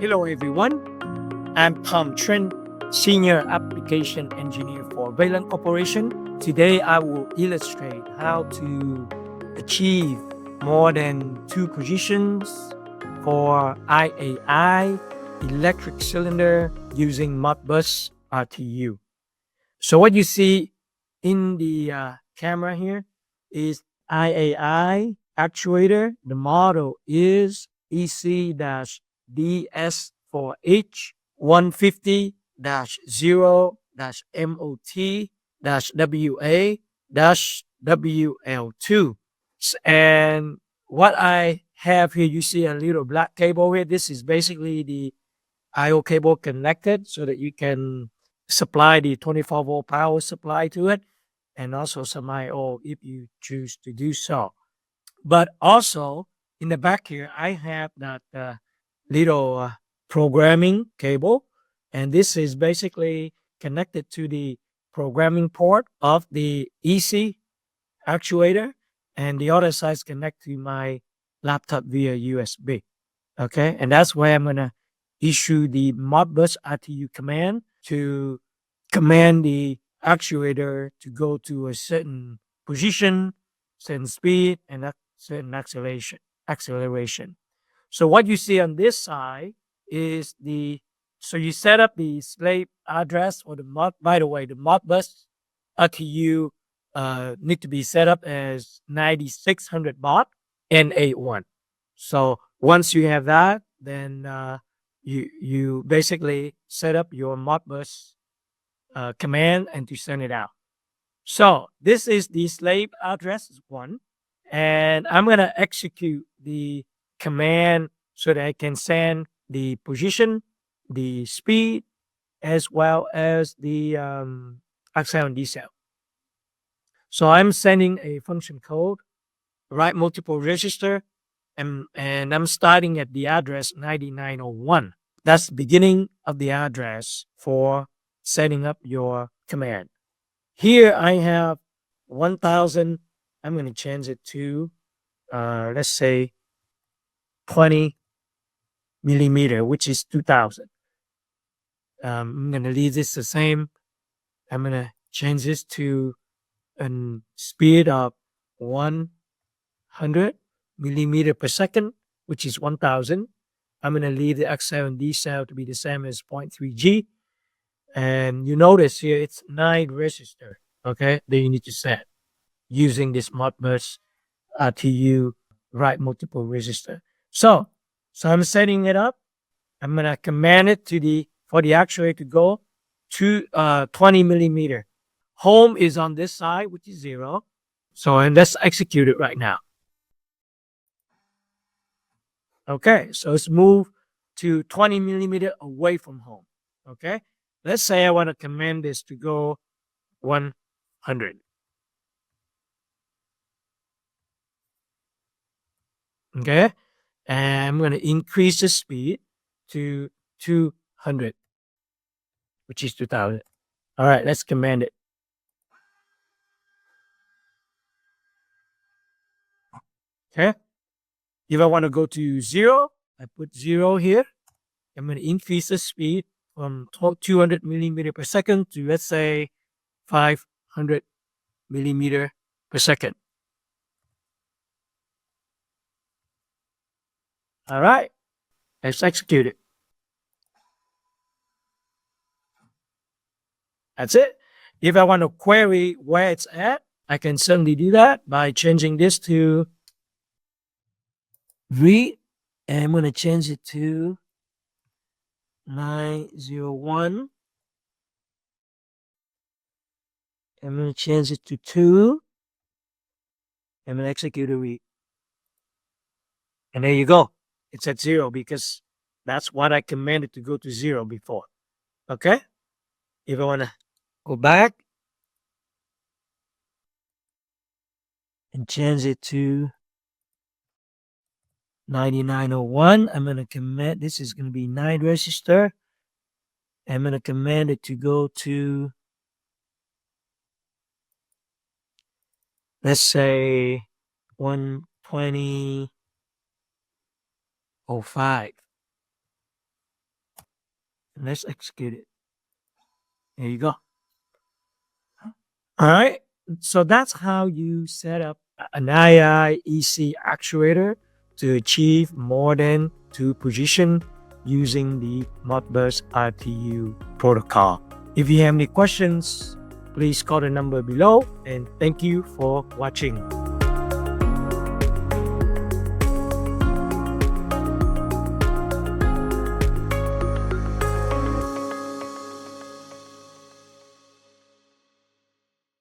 Hello everyone, I'm Trinh, Senior Application Engineer for Valin Corporation. Today I will illustrate how to achieve more than 2 positions for IAI electric cylinder using Modbus RTU. So what you see in the camera here is IAI actuator. The model is EC-DS4H 150-0-MOT-WA-WL2. And what I have here, you see a little black cable here. This is basically the IO cable connected so that you can supply the 24-volt power supply to it, and also some IO if you choose to do so. But also in the back here, I have that little programming cable, and this is basically connected to the programming port of the EC actuator, and the other side is connected to my laptop via USB. Okay, and that's where I'm gonna issue the Modbus RTU command to command the actuator to go to a certain position, certain speed, and a certain acceleration. So what you see on this side is so you set up the slave address or the mod. By the way, the Modbus RTU need to be set up as 9600 baud N81. So once you have that, then you basically set up your Modbus command and to send it out. So this is the slave address 1, and I'm gonna execute the command so that I can send the position, the speed, as well as the accel and decel. So I'm sending a function code, write multiple register, and I'm starting at the address 9901. That's the beginning of the address for setting up your command. Here I have 1000. I'm going to change it to, let's say, 20 millimeter, which is 2000. I'm going to leave this the same. I'm going to change this to a speed of 100 millimeter per second, which is 1000. I'm going to leave the accel and decel to be the same as 0.3 G. And you notice here it's 9 register, okay, that you need to set using this Modbus RTU write multiple register. So I'm setting it up. I'm going to command it for the actuator to go to 20 millimeter. Home is on this side, which is 0. So, and let's execute it right now. Okay, so let's move to 20 millimeter away from home. Okay, let's say I want to command this to go 100. Okay, and I'm going to increase the speed to 200, which is 2000. All right, let's command it. Okay, if I want to go to 0, I put 0 here. I'm going to increase the speed from 200 millimeter per second to, let's say, 500 millimeter per second. All right, let's execute it. That's it. If I want to query where it's at, I can certainly do that by changing this to read, and I'm going to change it to 901. I'm going to change it to 2. I'm going to execute a read. And there you go. It's at 0 because that's what I commanded to go to 0 before. Okay? If I want to go back and change it to 9901, I'm going to command, this is going to be 9 register. I'm going to command it to go to, let's say, 120.05. Let's execute it. There you go. All right. So that's how you set up an IAI EC actuator to achieve more than 2 position using the Modbus RTU protocol. If you have any questions, please call the number below, and thank you for watching.